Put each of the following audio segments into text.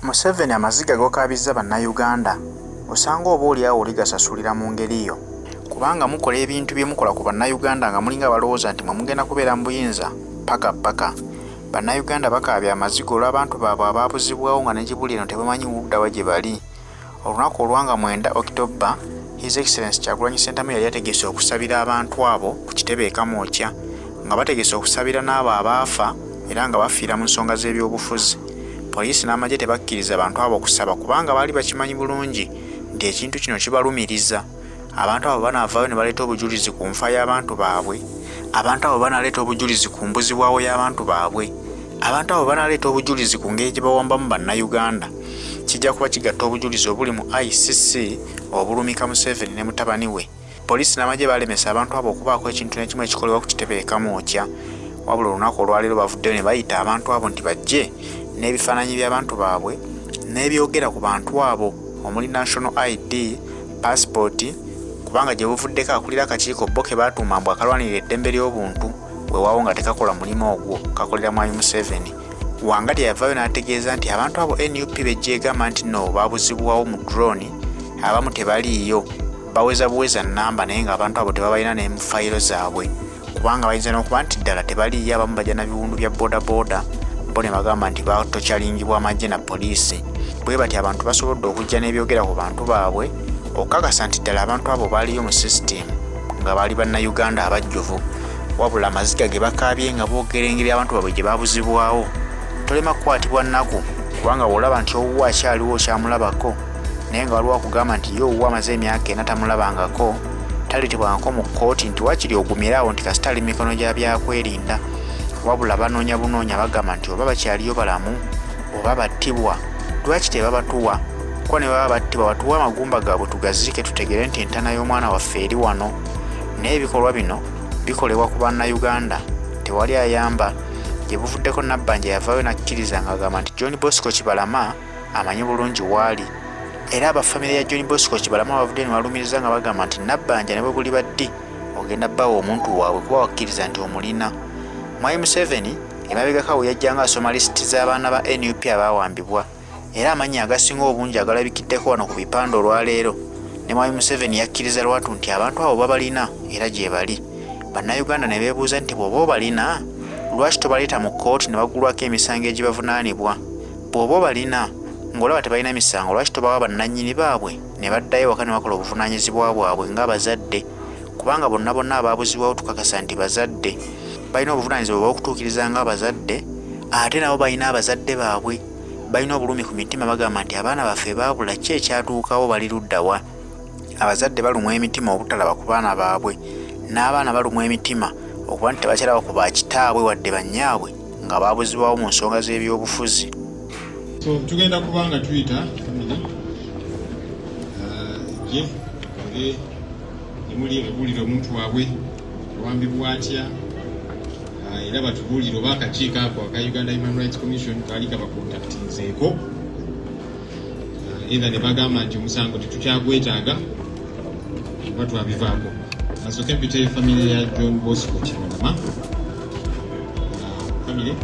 Museveni amaziga gokabizza bannayuganda osanga oba oliawo oli gasasulira mu ngeri yo kubanga mukola ebintu bye mukola ku bannayuganda nga mulinga balowooza nti mwe mugenda kubeera mu buyinza paka. Bannayuganda bakaabya amaziga olw'abantu baabwe abaabuzibwawo nga n'egibuli eno tebamanyi wuddawa gye bali. Olunaku olwanga 9 October, His Excellency Kyagulanyi Ssentamu yali ategese okusabira abantu abo ku kitebe e Kamwokya nga bategese okusabira n'abo abaafa era nga bafiira mu nsonga z'ebyobufuzi. Poliisi n'amagye tebakkiriza abantu abo okusaba kubanga baali bakimanyi bulungi nti ekintu kino kibalumiriza. Abantu abo banaavaayo ne baleeta obujulizi ku nfa y'abantu baabwe. Abantu abo banaleeta obujulizi ku mbuzibwawo y'abantu baabwe. Abantu abo banaleeta obujulizi ku ngeri gye bawambamu bannayuganda. Kijja kuba kigatta obujulizi obuli mu ICC obulumika Museveni ne mutabani we. Poliisi n'amagye balemesa abantu abo okubaako ekintu n'ekimu ekikolebwa ku kitebe e Kamwokya. Wabula olunaku olwaleero bavuddeyo ne bayita abantu abo nti bajje n'ebifaananyi by'abantu baabwe n'ebyogera ku bantu abo omuli National ID, passport, kubanga gye buvuddeko akulira akakiiko bo ke baatuuma mbu akalwanirira eddembe ly'obuntu weewaawo nga tekakola mulimu ogwo kakolera mwami Museveni. Wangati yavaayo n'ategeeza nti abantu abo NUP bejjeegamba nti no baabuzibwawo mu drone, abamu tebaliiyo baweza buweza nnamba naye ng'abantu abo tebabalina ne mu fayiro zaabwe kubanga bayinza n'okuba nti ddala tebaliiyo, abamu bajja na biwundu bya boodabooda bo ne bagamba nti batokyalingibwa amagye na poliisi. Bwe bati abantu basobodde okujja n'ebyogera ku bantu baabwe okakasa nti ddala abantu abo baaliyo mu sisitimu nga baali bannayuganda abajjuvu. Wabula amaziga ge bakaabye nga boogera engeri abantu baabwe gye baabuzibwawo tolema kukwatibwa nnaku kubanga bw'olaba nti owuwo akyaliwo okyamulabako naye nga waliwo akugamba nti ye owuwo amaze emyaka 4 tamulabangako taleetebwangako mu kkooti nti wakiri ogumirawo nti kasita ali mikono gya byakwerinda. Wabula banoonya bunoonya bagamba nti oba bakyaliyo balamu oba battibwa lwaki tebabatuwa kuba ne baba battibwa batuwe amagumba gaabwe tugaziike tutegere nti entaana y'omwana waffe eri wano. Naye ebikolwa bino bikolebwa ku bannayuganda tewali ayamba. Gye buvuddeko Nabbanja yavaayo n'akkiriza ng'agamba nti John Bosco Kibalama amanyi bulungi waali era abafamire ya John Bosco Kibalama bavudde ne balumiriza nga bagamba nti Nabbanja ne bwe buli baddi ogenda bbawa omuntu waabwe kuba wakkiriza nti omulina. Mwami Museveni emabegako awo yajjanga asoma lisiti z'abaana ba NUP abaawambibwa era amannya agasinga obungi agalabikiddeko wano ku bipande olwaleero. Ne Mwami Museveni yakkiriza lwatu nti abantu abo babalina era gye bali. Bannayuganda ne beebuuza nti bw'oba obalina lwaki tobaleeta mu kkooti ne baggulwako emisango egibavunaanibwa? Bw'oba obalina ng'olaba tebalina misango lwaki tobawa bannannyini baabwe ne baddayo waka ne bakola obuvunaanyizibwa bwabwe ng'abazadde? Kubanga bonna abaabuzibwawo tukakasa nti bazadde balina obuvunaanyizibwa bw'okutuukiriza ng'abazadde ate nabo balina abazadde baabwe. Balina obulumi ku mitima bagamba nti abaana baffe baabula ki ekyatuukawo bali luddawa? Abazadde balumwa emitima obutalaba ku baana baabwe n'abaana balumwa emitima okuba nti tebakyalaba ku bakitaabwe wadde bannyaabwe nga baabuzibwawo mu nsonga z'ebyobufuzi. So tugenda kubanga tuyita emuli ebuulira omuntu waabwe awambibwa atya era batubuulire oba akakiiko ako aka Uganda Human Rights Commission kaali kabakontaktinzeeko era ne bagamba nti omusango tetukyagwetaaga oba twabivaako. Asooke mpite famire ya John Bosco Kibalama. Famire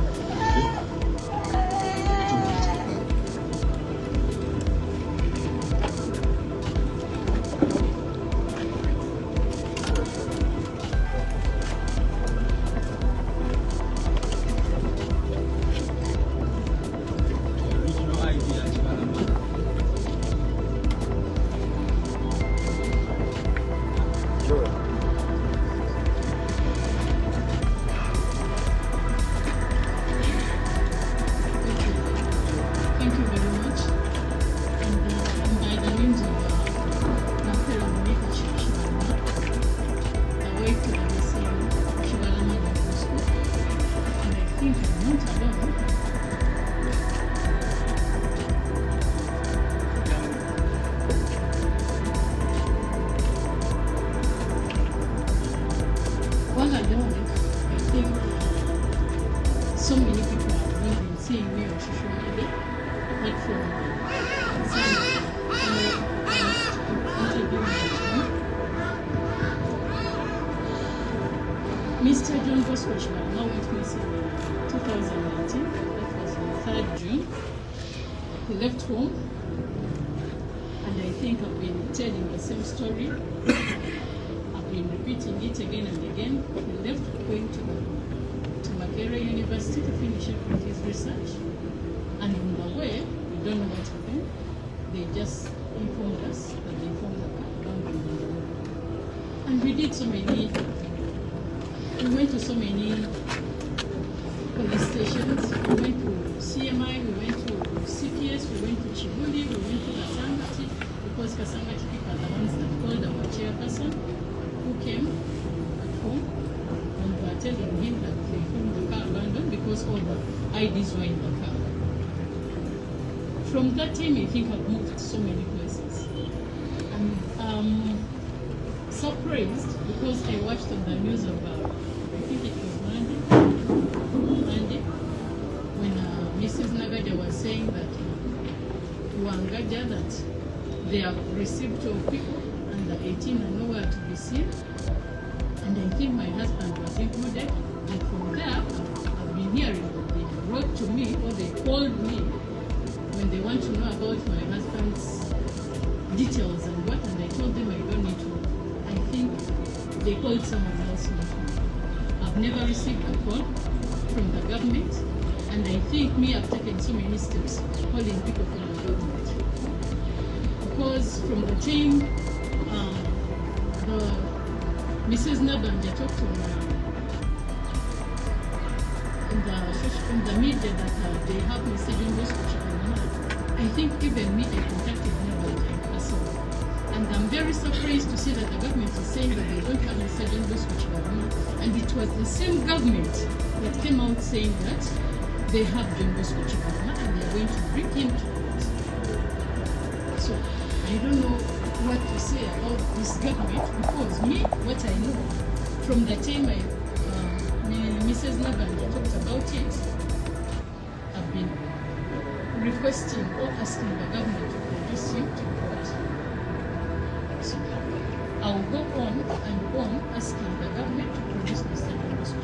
so many people have been seeing me on social media, like from Mr. John Bosco Kibalama went missing in 2019, that was on 3rd June. he left home, and I think I've been telling the same story. I've been repeating it again and again. He left going to Makerere University to finish up with his research. And on the way, we don't know what happened. They just informed us that they found the car abandoned on the road. And we did so many, we went to so many police stations. We went to CMI, we went to CPS, we went to Chibuli, we went to Kasangati, because Kasangati people are the ones that called our chairperson, who came at home, and we were telling him that they found the car abandoned because all the IDs were in the car. From that time, I think I've moved to so many places. And surprised because I watched on the news about, I think it was Monday, when Mrs. Nagaja was saying that to Wangaja that they have received 12 people under 18 and nowhere to be seen. And I think my husband was included. And from there, I've been hearing that they wrote to me or they called me when they want to know about my husband's details and what, and I told them I don't need to. I think they called someone else. I've never received a call from the government, and I think I've taken so many steps calling people from the government. Because from the time Mrs. Nabanja talked to me in the media that they have Mr. John Bosco, I think even me, I contacted Nabanja in person. And I'm very surprised to see that the government is saying that they don't have Mr. John Bosco. And it was the same government that came out saying that they have John Bosco and they're going to bring him to court. So I don't know what to say about this government, because me, what I know, from the time Mrs. Nabanja talked about it, I've been requesting or asking the government to produce him to court. So I'll go on and on asking the government to produce Mr. John Bosco,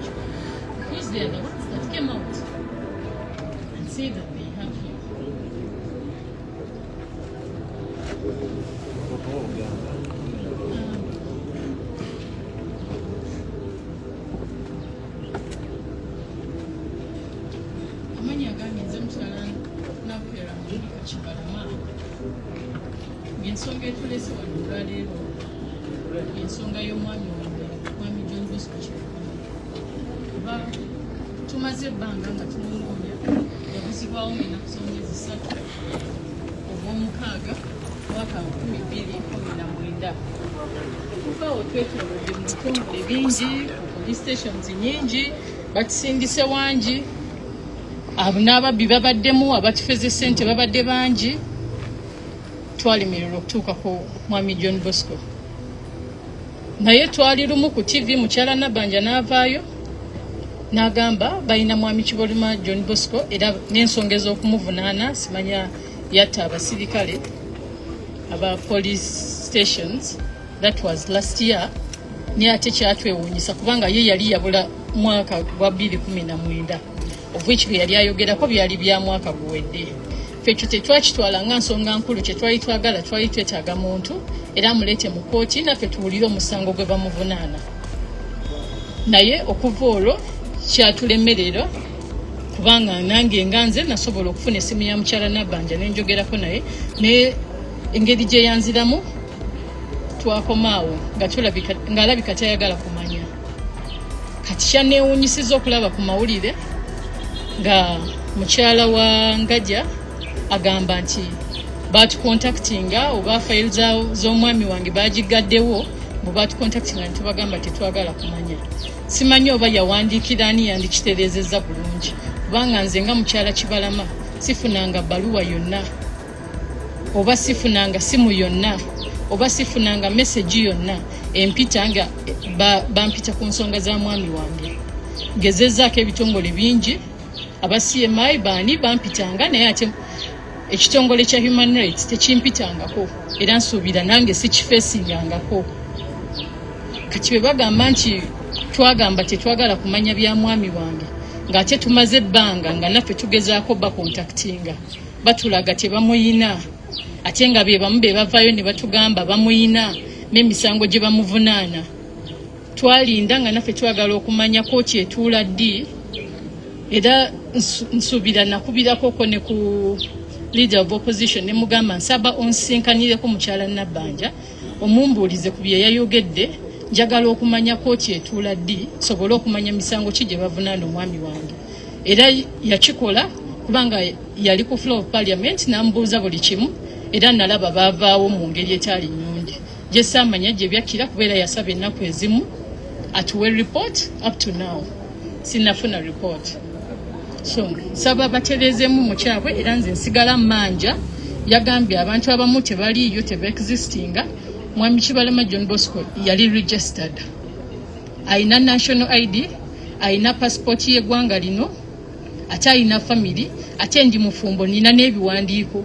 because they are the ones that came out and say that they have him. Ensonga etulese wano olwaleero ensonga y'omwami wange mwami John Bosco kuba tumaze ebbanga nga tumunoonya yabuzibwawo ennaku z'omwezi 3 ogw'omukaaga mwaka 2019. Kuva awo twetoolodde mu bitongole bingi, police stations nyingi, batusindise wangi, abo n'ababbi babaddemu, abatufeze ssente babadde bangi. Twalimirira okutuuka ku mwami John Bosco. Naye twali lumu ku TV mukyala Nabanja n'avaayo n'agamba balina mwami Kibolima John Bosco era n'ensonga ez'okumuvunaana, simanya yatta abasirikale aba police stations. That was last year. Naye ate kyatwewuunyisa kubanga ye yali yabula mwaka gwa 2019, of which bye yali ayogerako byali bya mwaka guwedde. Fekyo tetwakitwala nga nsonga nkulu, kye twali twagala, twali twetaaga muntu era amuleete mu kkooti naffe tuwulire omusango gwe bamuvunaana. Naye okuva olwo kyatulemerera kubanga nange nga nze nasobola okufuna essimu ya mukyala Nabanja nenjogerako naye, naye engeri gye yanziramu twakomaawo nga alabika tayagala kumanya. Kati kyanneewuunyisiza okulaba ku mawulire nga mukyala wa Ngajja agamba nti batukontaktinga oba fayiro z'omwami wange bagigaddewo, bwe batukontaktinga ne tubagamba tetwagala kumanya. Simanyi oba yawandiikira ani yandikitereezezza bulungi, kubanga nze nga mukyala Kibalama sifunanga bbaluwa yonna, oba sifunanga simu yonna, oba sifunanga meseji yonna empita nga bampita ku nsonga za mwami wange. Ngezezzaako ebitongole bingi, aba CMI baani bampitanga, naye ate ekitongole kya Human Rights tekimpitangako era nsuubira nange sikifeesingangako. Kati bwe bagamba nti twagamba tetwagala kumanya bya mwami wange, ng'ate tumaze ebbanga nga naffe tugezaako bakontaktinga, batulaga tebamuyina ate nga be bamu be bavaayo ne batugamba bamuyina n'emisango gye bamuvunaana. Twalinda nga naffe twagala okumanya kooti etuula ddi, era nsuubira nakubirako ne ku leader of opposition ne mugamba nsaba onsinkanireko mukyala Nabbanja omumbuulize ku bye yayogedde, njagala okumanya kooti etuula ddi sobole okumanya misango ki gye bavunaana omwami wange. Era yakikola kubanga yali ku floor of parliament n'ambuuza buli kimu, era nalaba baavaawo mu ngeri etaali nnungi. Gye saamanya gye byakkira kubeera yasaba ennaku ezimu atuwe report. Up to now sinafuna report. So nsaba batereezemu mu kyabwe, era nze nsigala Mmanja yagambye abantu abamu tebaliiyo teba-existinga. Mwami Kibalama John Bosco yali registered, ayina national ID, ayina passport y'eggwanga lino, ate ayina family, ate ndi mufumbo nina n'ebiwandiiko.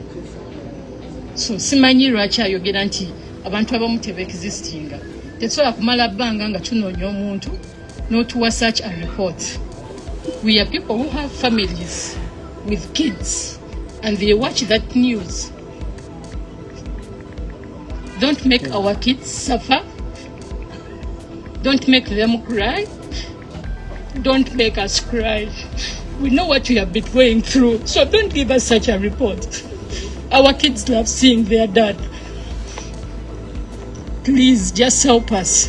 So simanyi lwaki ayogera nti abantu abamu teba-existinga. Tetusobola kumala bbanga nga tunoonya omuntu n'otuwa such a report. We are people who have families with kids and they watch that news. Don't make our kids suffer. Don't make them cry. Don't make us cry. We know what we have been going through, so don't give us such a report. Our kids love seeing their dad. Please just help us.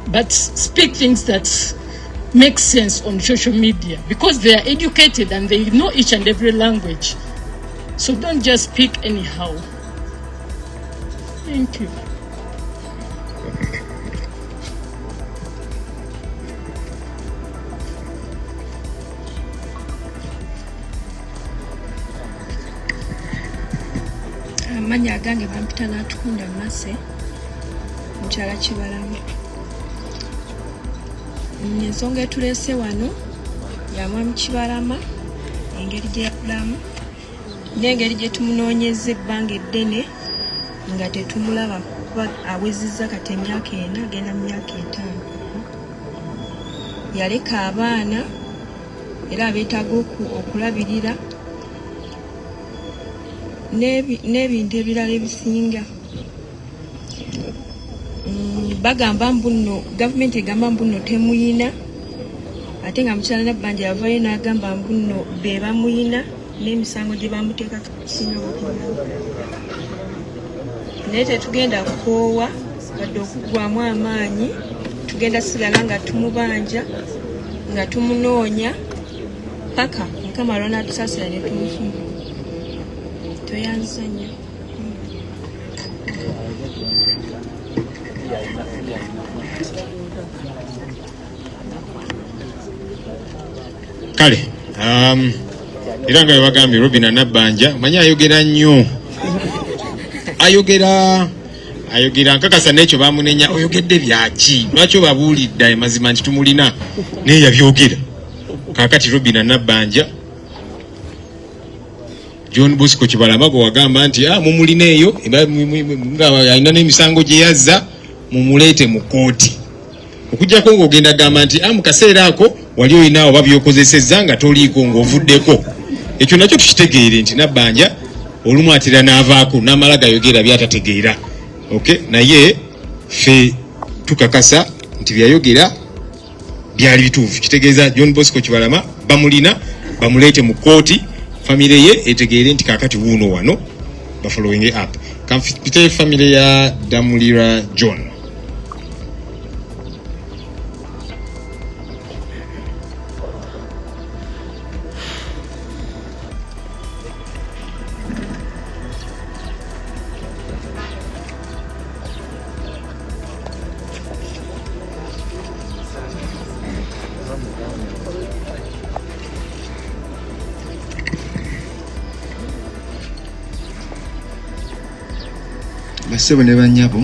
But speak things that make sense on social media, because they are educated and they know each and every language. So don't just speak anyhow. Thank you. Amanya agange bampita n'atukunda Mase mukyala Kibalama. Ensonga etuleese wano ya mwami Kibalama, engeri gye yakulamu n'engeri gye tumunoonyeza ebbanga eddene nga tetumulaba kuba awezezza kati emyaka 4 agenda mu myaka 5. Yaleka abaana era abeetaaga okulabirira n'ebintu ebirala ebisinga. Bagamba mbuno gavumenti egamba mbuno temuyina, ate nga mukyala Nabbanja yavaayo n'agamba mbuno be bamuyina n'emisango gye bamuteeka kisinga okugulu. Naye tetugenda kukoowa wadde okuggwamu amaanyi, tugenda sigala nga tumubanja nga tumunoonya paka Mukama lw'anaatusaasira ne tumufuna. Toyanza nnyo. Kale, era nga bagambye Robina Nabbanja manyi ayogera nnyo. Ayogera nkakasa n'ekyo bamunenya oyogedde byaki. Lwaki obabuulidde ayo mazima nti tumulina naye yabyogera. Kaakati Robina Nabbanja John Bosco Kibalama gwe wagamba nti mumulina eyo nga alina n'emisango gye yazza mumuleete mu kooti. Okujjako ng'ogenda gamba nti mu kaseera ako wali olinawo babyokozesezza nga toliiko ng'ovuddeko. Ekyo nakyo tukitegeere nti Nabbanja olumu atera n'avaako n'amala gayogera byatategeera. Okay, naye ffe tukakasa nti byayogera byali bituufu. Kitegeeza John Bosco Kibalama bamulina bamuleete mu kooti, famire ye etegeere nti kaakati wuuno wano ba following up. Kampite famire ya Damulira John. Basebo ne banyabo,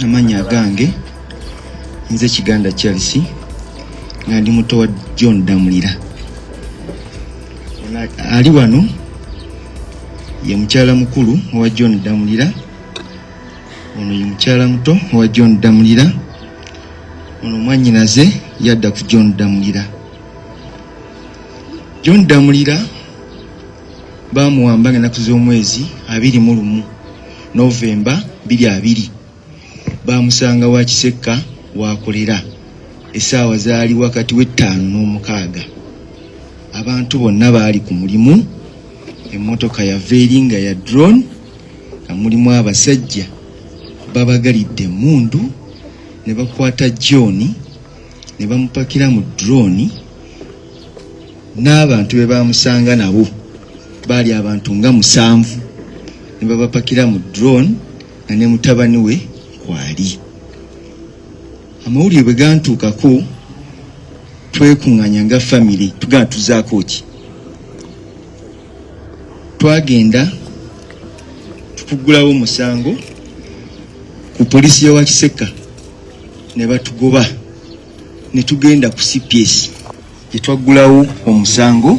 amanya agange nze Kiganda Chelsea nga ndi muto wa John Damulira. Ali wano ye mukyala mukulu wa John Damulira, ono ye mukyala muto wa John Damulira, ono mwannyinaze yadda ku John Damulira. John Damulira bamuwamba ng'ennaku z'omwezi 21 Novemba 2020 bamusanga wa Kisekka wakolera essaawa zaali wakati w'5 n'omukaaga. Abantu bonna baali ku mulimu. Emmotoka ya veeringa ya drone nga mulimu abasajja babagalidde emmundu ne bakwata John ne bamupakira mu drone n'abantu be bamusanga nabo baali abantu nga 7 ne babapakira mu drone nga ne mutabani we kwali. Amawulire bwe gantuukako twekuŋŋanya nga family tugenda tuzaako ki. Twagenda tukuggulawo omusango ku poliisi y'ewa Kisekka ne batugoba ne tugenda ku CPS gye twaggulawo omusango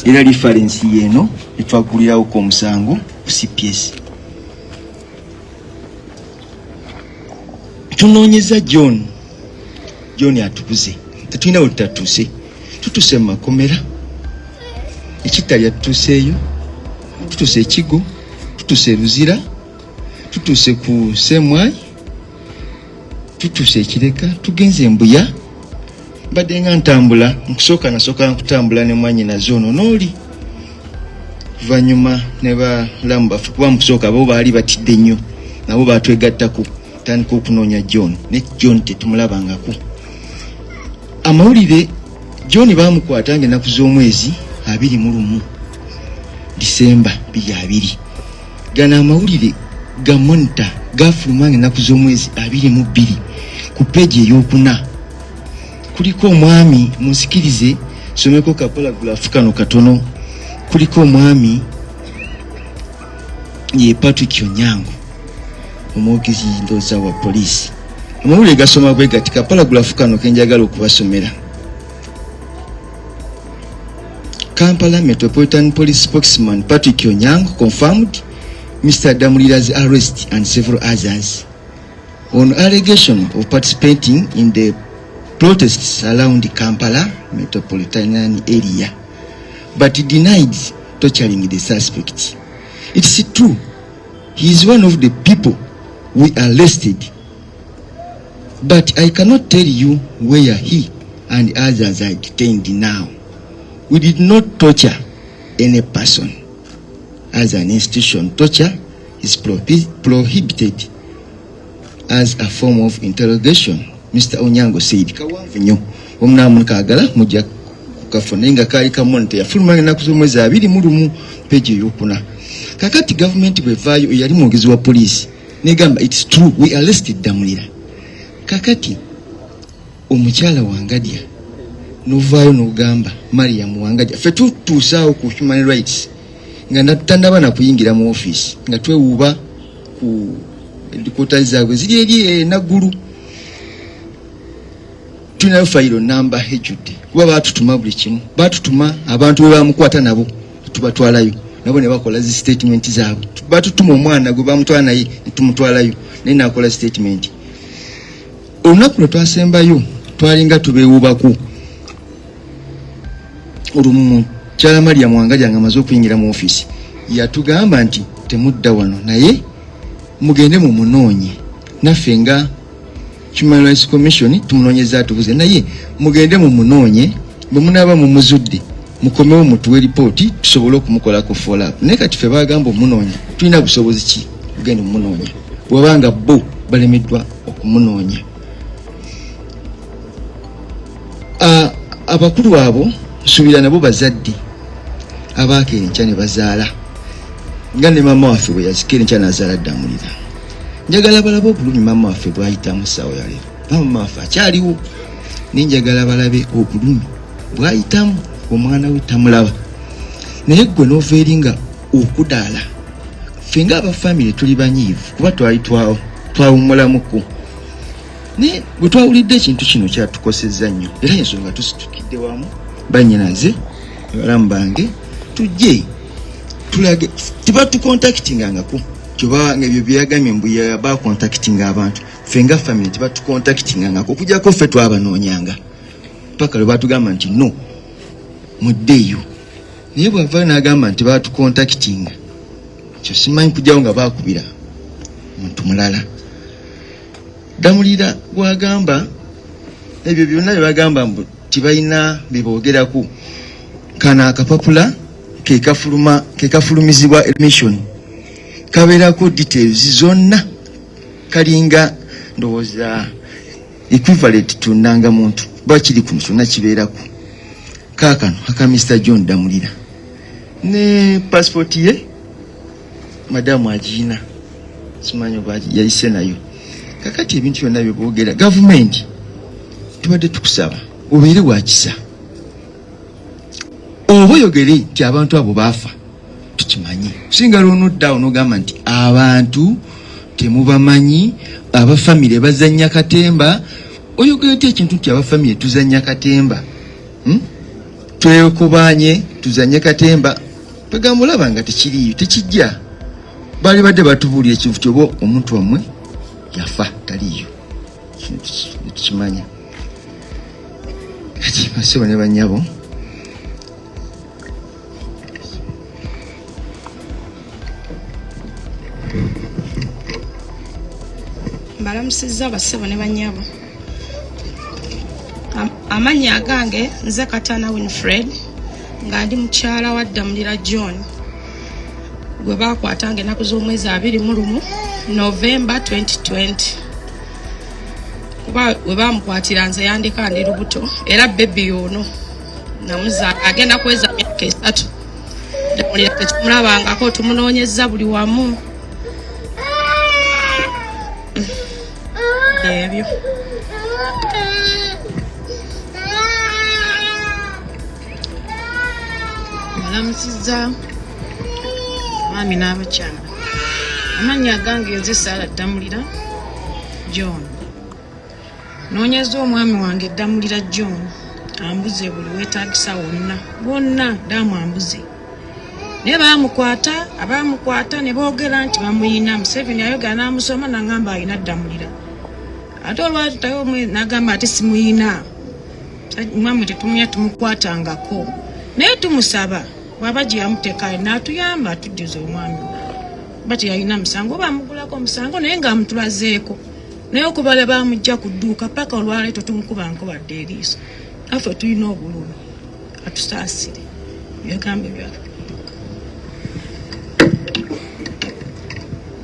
era reference yeeno ne twaggulirawo ku omusango ku CPS. Tunoonyeza John atubuze tetulina we tutatuuse tutuuse mu makomera ekittali yatutuuseeyo tutuuse Ekigo tutuuse Luzira tutuuse ku Semwai tutuuse Ekireka tugenze Mbuya mbadde nga ntambula nkusooka nkutambula ne mwannyinaze ono n'oli luvannyuma ne balamu baffe kuba mukusooka bo baali batidde nnyo nabo batwegattako tandika okunoonya John ne John tetumulabangako. Amawulire John bamukwata ng'ennaku z'omwezi 21 Disemba 2020. Gano amawulire ga Monitor gafuluma ng'ennaku z'omwezi 22 ku peegi ey'okuna. Kuliko omwami munsikirize someko ka paragraph kano katono. Kuliko omwami ye Patrick Onyango omwogezi ndooza wa poliisi. Amawulire gasoma bwe gati ka paragraph kano kenjagala okubasomera. Kampala Metropolitan Police spokesman Patrick Onyango confirmed Mr. Damulira's arrest and several others on allegation of participating in the protests around Kampala metropolitan area, but he denied torturing the suspect. It's true, he is one of the people we arrested, but I cannot tell you where he and others are detained now. We did not torture any person. As an institution, torture is prohibited as a form of interrogation, Mr. Onyango said. Kawanvinyo omnamu kagala mujja kukafuna nga kali ka Monitor yafuluma ennaku z'omwezi 21 peegi ey'okuna. Kakati government bwevaayo eyali mwogezi wa poliisi negamba it's true we arrested Damulira. Kakati omukyala Wangadya novaayo n'ogamba Mariam Wangadya ffe tutuusaawo ku human rights nga natandaba na kuyingira mu office nga twewuuba ku headquarters zaabwe ziri eri naggulu. Tulinayo fayiro namba ejjudde kuba baatutuma buli kimu. Baatutuma abantu be bamukwata nabo tubatwalayo nabo ne bakola zi statement zaabwe. Baatutuma omwana gwe bamutwala naye ne tumutwalayo naye naakola statement. Olunaku lwe twasembayo twalinga tubeewuubako olumu kyala Mariam Wangadya nga amaze okuyingira mu office yatugamba nti temudda wano naye mugende mu munoonye naffe nga Human Rights Commission tumunoonyeza atubuze naye mugende mu munoonye bwe munaaba mumuzudde mukomewo mutuwe ripooti tusobole okumukolako follow up. Naye kati ffe bagamba omunoonya tulina busobozi ki kugenda mu munoonya bw'abanga bo balemeddwa okumunoonya. Abakulu abo nsuubira nabo bazadde abakeera enkya ne bazaala nga ne mama waffe bwe yazikeera enkya n'azaala Damulira. Njagala balabe obulumi mama waffe bw'ayitamu ssaawa ya leero. Mama waffe akyaliwo naye njagala balabe obulumi bw'ayitamu omwana we tamulaba. Naye ggwe n'ova eri nga okudaala ffe ng'abafamire tuli banyiivu kuba twali twawummulamuko. Naye bwe twawulidde ekintu kino kyatukosezza nnyo era ensonga tusitukidde wamu bannyinaze balamu bange tujje tulage tebatukontakitingangako kyobanga ebyo byeyagamye mbuya bakontakitinga abantu ffe nga family tebatukontakitingangako okujjako ffe twabanoonyanga paka lwe batugamba nti no muddeeyo naye bw'avaayo n'agamba nti baatukontakitinga kyo simanyi kujjawo nga baakubira muntu mulala. Damulira bw'agamba ebyo byonna bye bagamba mbu tibalina bye boogerako, kano akapapula ke kafulumizibwa admission kabeerako details zonna, kalinga ndowooza equivalent to Nangamuntu bakiri kuno kyonna kibeerako. Kaakano aka Mr. John Damulira ne passport ye madamu agiina, simanyi oba yayise nayo. Kakati ebintu byonna bye boogera gavumenti tubadde tukusaba obeere wa kisa, oba oyogere nti abantu abo baafa tukimanyi. Singa lwonodda onogamba nti abantu temubamanyi, abafamire bazannya katemba. Oyogere ti ekintu nti abafamire tuzannya katemba, twekubanye tuzanye katemba, pegamba olaba nga tekiriyo, tekijja. Bali badde batubuulira ekintu kyoba omuntu wammwe yafa taliyo, tukimanya. Kati basebo ne banyabo mbalamusizza basebo ne banyabo. Amannya agange nze Katana Winfred nga ndi mukyala wa Damulira John gwe baakwatanga ennaku z'omwezi 21 November 2020. Kuba we baamukwatira nze yandika ndi lubuto era bebi yono namuzaala agenda kweza myaka 3. Damulira tetumulabangako, tumunoonyezza buli wamu. Ebyo Malamusizza mwami n'abakyala. Amannya agange nze Sarah Damulira John. Noonyeza omwami wange Damulira John ambuze buli weetaagisa wonna, bonna damwambuze. Naye abaamukwata ne boogera nti bamuyina. Museveni ayogera n'amusoma n'agamba alina Damulira. Ate olwatutayo n'agamba ate simuyina. Mwami tetumanya tumukwatangako. Naye tumusaba bw'aba gye yamuteekayo n'atuyamba atuddiza omwami. Bati yalina musango oba amugulako omusango naye ng'amutulazeeko. Naye okubala baamujja ku dduuka paka olwaleero tumukuba nkobadde eriiso. Affe tulina obululu atusaasire byegambe byaffe.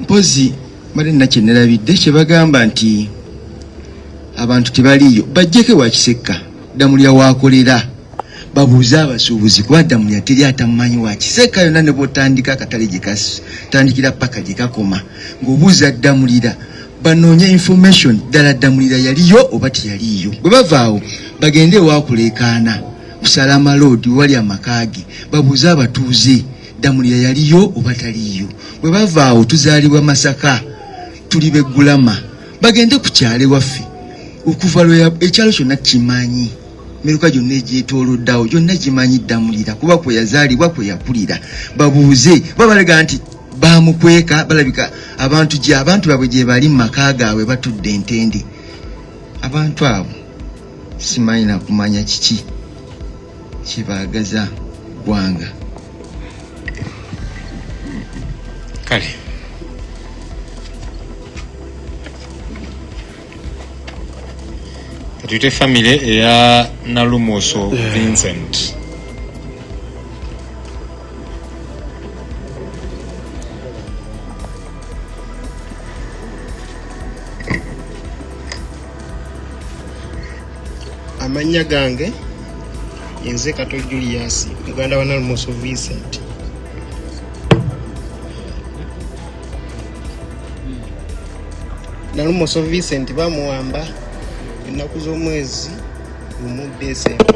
Mpozi bali nakyenerabidde kye bagamba nti abantu tebaliyo, bajjeko wakisekka Damulira waakolera. Babuuza abasuubuzi kuba Damulira teri atamumanyi wakisekka yonna ne bw'otandika akatale gye katandikira paka gye kakoma ng'obuuza Damulira banoonye information ddala Damulira yaliyo oba teyaliyo. Bwe bavaawo bagende waakuleekaana Busalama Road wali amakaage babuuze abatuuze Damulira yaliyo oba taliyo. Bwe bavaawo tuzaalibwa Masaka tuli beggulama bagende ku kyalo waffe okuva lwe ekyalo kyonna kimanyi. Miruka gyonna egyetooloddawo gyonna gimanyi Damulira kuba kwe yazaalibwa kwe yakulira. Babuuze babalega nti baamukweka, balabika abantu baabwe gye bali mu maka gaabwe batudde entende. Abantu abo simanyi na kumanya kiki kibaagaza gwanga. Kale katuyite famire eya Nalumoso Vincent. Amannya gange nze Kato Julius muganda wa Nalumoso Vincent. Nalumoso Vincent bamuwamba ennaku z'omwezi gumu Desemba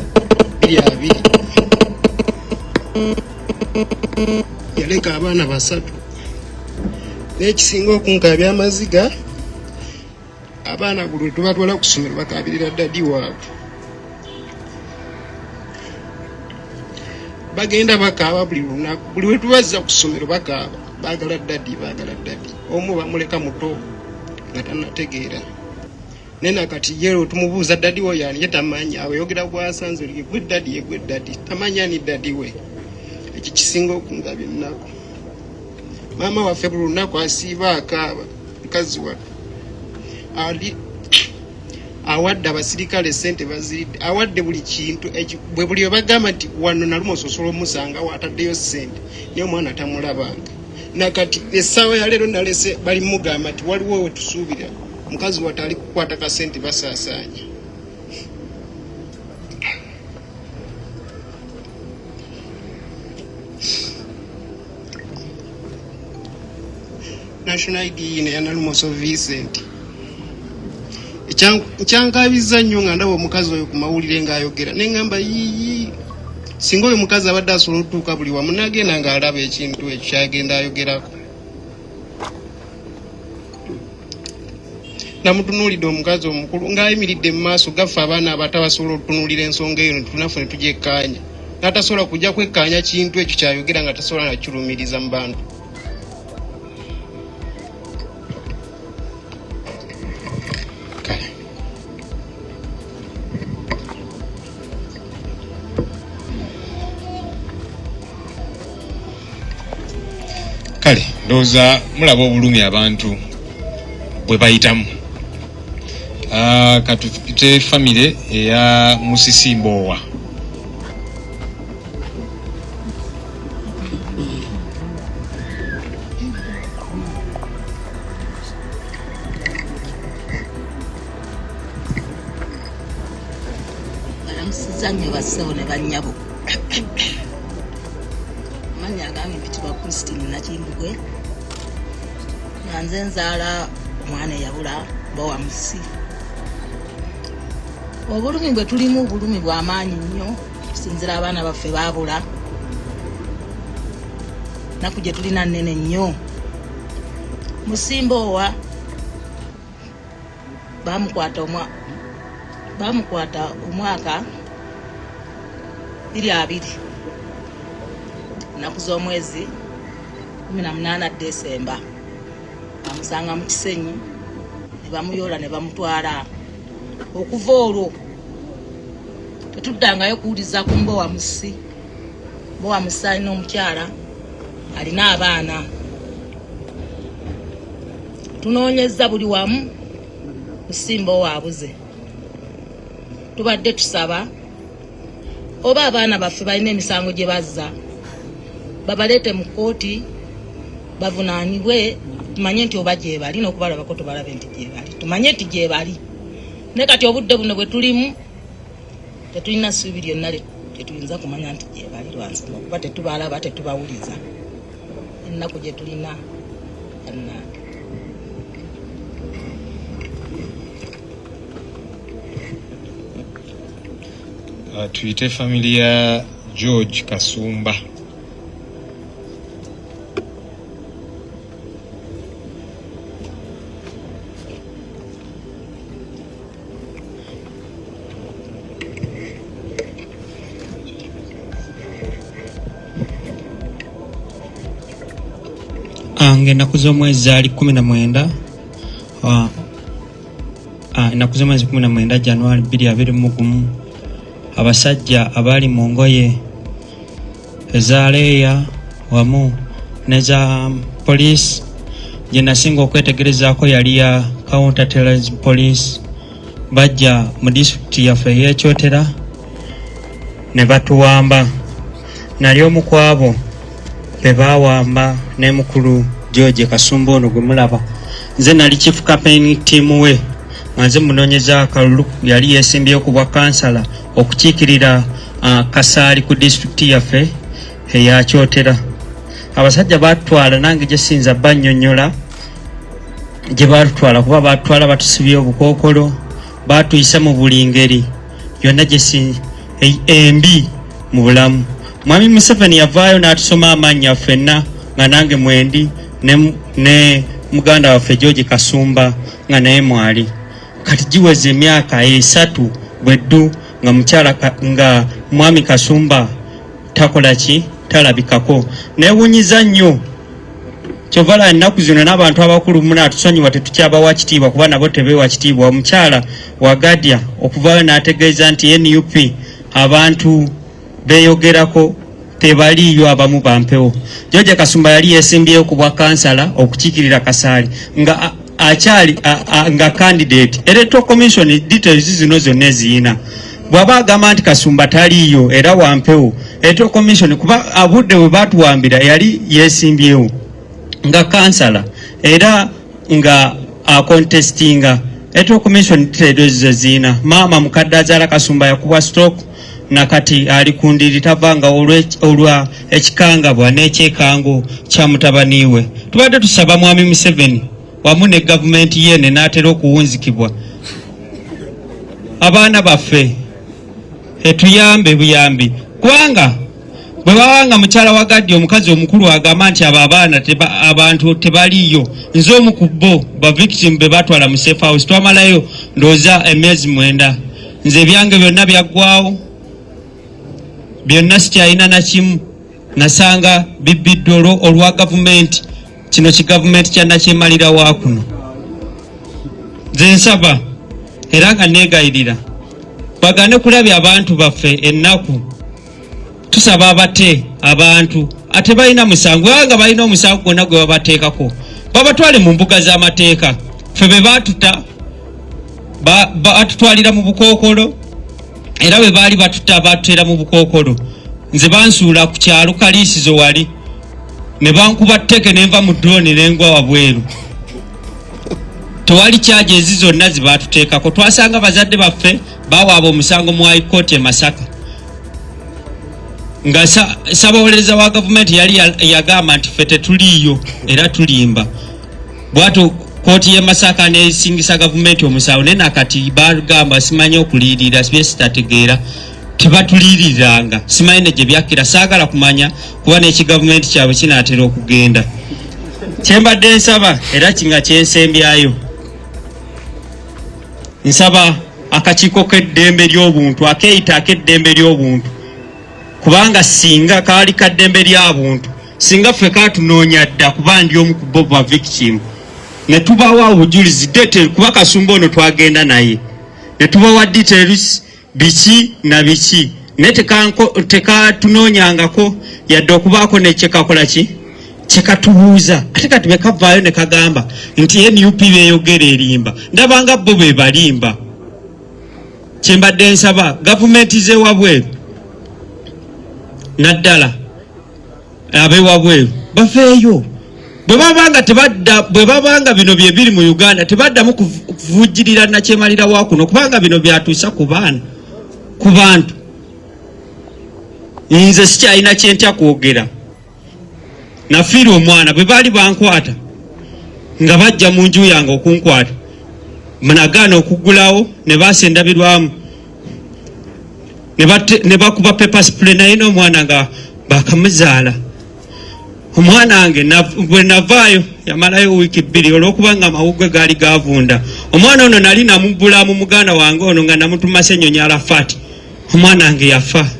2020. Yaleka abaana 3 n'ekisinga okunkabya amaziga. Abaana buli tubatwala ku ssomero bakabirira dadi waabwe. Bagenda bakaaba buli lunaku, buli we tubazza ku ssomero bakaaba baagala dadi. Omu bamuleka muto nga tannategeera. Nena kati yero tumubuuza dadi wo yani tamanyi awe yogera bwasanze gwe dadi tamanya ni dadi we. ekyo kisinga okungabya ennaku. Maama waffe buli lunaku asiiba akaaba mukazi wa ali awadde abasirikale ssente baziridde, awadde buli kintu bwe buli we bagamba nti wano naluma ososola omusanga wataddeyo ssente naye omwana tamulabanga. Nakati essaawa ya leero nalese bali mugamba nti waliwo we tusuubira mukazi wate ali kukwata kasente basaasaanya. National ID yine ya Nalumoso Vincent. Ekyankabiza nnyo nga ndaba omukazi oyo ku mawulire ng'ayogera ne ngamba yiyi singa oyo mukazi abadde asobola otuuka buli wamu n'agenda ng'alaba ekintu ekyo kyagenda ayogerako. Namutunuulidde omukazi omukulu ng'ayimiridde mu maaso gaffe abaana abato abasobola okutunuulira ensonga eyo tunaffe ne tugyekkaanya n'atasobola kujja kwekkaanya kintu ekyo kyayogera nga tasobola nakirumiriza mu bantu. Kale ndowooza mulaba obulumi abantu bwe bayitamu. Katupite famire eya Musisi Mbowa. Balamusizannyo bassewo ne bannyabo. Amanya agambe mpitibwa Christine Nakimbugwe. Nga nze nzaala omwana eyabula Mbowa Musi. Obulumi bwe tulimu obulumi bw'amaanyi nnyo kusinzira abaana baffe baabula. Naku gye tulina nnene nnyo. Musi Mbowa bamukwata omwaka 20 naku z'omwezi 18 Desemba. Bamusanga mu Kisenyi ne bamuyoola ne bamutwala. Okuva olwo tetuddangayo kuwuliza ku Mbowa Musi. Mbowa Musi alina omukyala, alina abaana. Tunoonyezza buli wamu Musi Mbowa abuze. Tubadde tusaba oba abaana baffe balina emisango gye bazza babaleete mu kkooti bavunaanibwe, tumanye nti oba gye bali n'okubalabako tubalabe nti gye bali, tumanye nti gye bali. Ne kati obudde buno bwe tulimu tetulina ssuubi lyonna tetuyinza kumanya nti gye bali lwansonga okuba tetubalaba tetubawuliza. Ennaku gye tulina bannange. Tuyite family ya George Kasumba. Ennaku z'omwezi zaali 19 ennaku z'omwezi 19 January 2021 abasajja abaali mu ngoye eza leeya wamu neza police gye nasinga okwetegerezaako yali ya counter terrorism police bajja mu disitulikiti yaffe y'Ekyotera ne batuwamba. Nali omu ku abo be baawamba ne mukulu George Kasumba ono gwe mulaba. Nze nali chief campaign team we nga nze munoonyeza akalulu yali yeesimbyeyo ku bwa kansala okukiikirira Kasaali ku disitulikiti yaffe eya Kyotera. Abasajja baatutwala nange gye sinza bannyonnyola gye baatutwala kuba baatutwala batusibye obukookolo, baatuyisa mu buli ngeri yonna gye embi mu bulamu. Mwami Museveni yavaayo n'atusoma amannya ffenna nga nange mwendi ne muganda waffe George Kasumba nga naye mwali. Kati giweze emyaka 3 bweddu nga mukyala nga mwami Kasumba takola ki talabikako. Neewunyiza nnyo kyovala ennaku zino n'abantu abakulu muna atusonyiwa tetukyabawa kitiibwa kuba nabo tebeewa kitiibwa. Omukyala wagaddya okuvaayo n'ategeeza nti NUP abantu beeyogerako tebaliyo abamu bampewo. George Kasumba yali yesimbyeyo ku bwa kansala okukiikirira Kasaali nga achali nga candidate. Electoral Commission details zino zonna eziyina. Bw'aba agamba nti Kasumba taliyo era wampewo, Electoral Commission kuba abudde bwe batuwambira yali yesimbyewo nga kansala era nga contestinga. Electoral Commission details eziyina. Maama mukadde azaala Kasumba yakuba stroke nakati ali kundiri tavanga olwa ekikangabwa n'ekyekango kya mutabaniwe. Tubadde tusaba Mwami Museveni wamu ne gavumenti yene n'atera okuwunzikibwa abaana baffe etuyambe buyambi kubanga bwe babanga mukyala wa Gaddi omukazi omukulu agamba nti abaana abantu tebaliyo nze omu ku bo ba victim be batwala mu safe house twamalayo ndooza emyezi 9 nze byange byonna byaggwawo byonna sikyalina na kimu nasanga bibiddolo olwa gavumenti kino kigavumenti kya nakyemalira wa kuno. Nze nsaba era nga neegayirira bagane kulabya abantu baffe ennaku tusaba abate abantu ate balina musango nga balina omusango gwonna gwe babateekako babatwale mu mbuga z'amateeka ffe be baatuta batutwalira mu bukookolo era bwe baali batuta batutera mu bukookolo nze bansuula ku kyalo kaliisizo wali ne bankuba tteke nenva mu drone nengwa wabweru tewali kyaje ezi zonna zibatuteekako twasanga bazadde baffe bawaaba omusango mu High Court e Masaka nga sabawolereza wa gavumenti yali yagamba nti ffe tetuliyo era tulimba bwatu kooti y'e Masaka nesingisa gavumenti omusango naye nakati bagamba simanyi okuliirira bye sitategeera tebatuliiriranga simanyi ne gye byakkira saagala kumanya kuba n'ekigavumenti kyabwe kinaatera okugenda. Kyembadde nsaba era kinga kyensembyayo nsaba akakiiko k'eddembe ly'obuntu akeeyita ak'eddembe ly'obuntu kubanga singa kaali kaddembe ly'abuntu singa ffe kaatunoonya dda kuba ndi omu ku bo ba victim ne tubawa obujulizi detail kuba Kasumba ono twagenda naye ne tubawa details biki na biki ne tekatunoonyangako yadde okubaako nekyekakola ki kyekatubuuza ate kati bekavaayo ne kagamba nti NUP beeyogera erimba ndabanga bo be balimba. Kyembadde nsaba gavumenti z'ewabweru naddala ab'ewabweru bafeeyo bwe babanga bino bye biri mu Uganda tebaddamu kuvujjirira nakyemalira wa kuno kubanga bino byatuusa ku baana ku bantu. Nze sikyalina kyentya kwogera nafiirwa omwana bwe baali bankwata nga bajja mu nju yange okunkwata munagaana okuggulawo ne basendabirwamu ne bakuba paper spray naye n'omwana nga bakamuzaala. Omwana wange bwe navaayo yamalayo wiiki 2 olw'okubanga amawugwe gaali gavunda. Omwana ono nali namubbulamu muganda wange ono nga namutuma Ssenyonyi Arafat omwana wange yafa.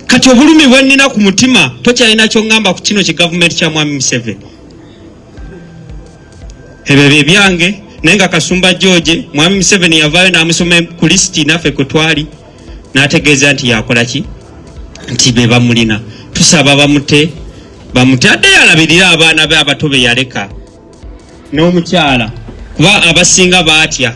Kati obulumi bwe nnina ku mutima tokyalina kyongamba ku kino kigavumenti kya Mwami Museveni. Ebyo bye byange naye nga Kasumba George Mwami Museveni yavaayo n'amusoma ku lisiti naffe kwe twali n'ategeeza nti yakola ki nti be bamulina. Tusaba bamute adde yalabirira abaana be abato be yaleka n'omukyala kuba abasinga baatya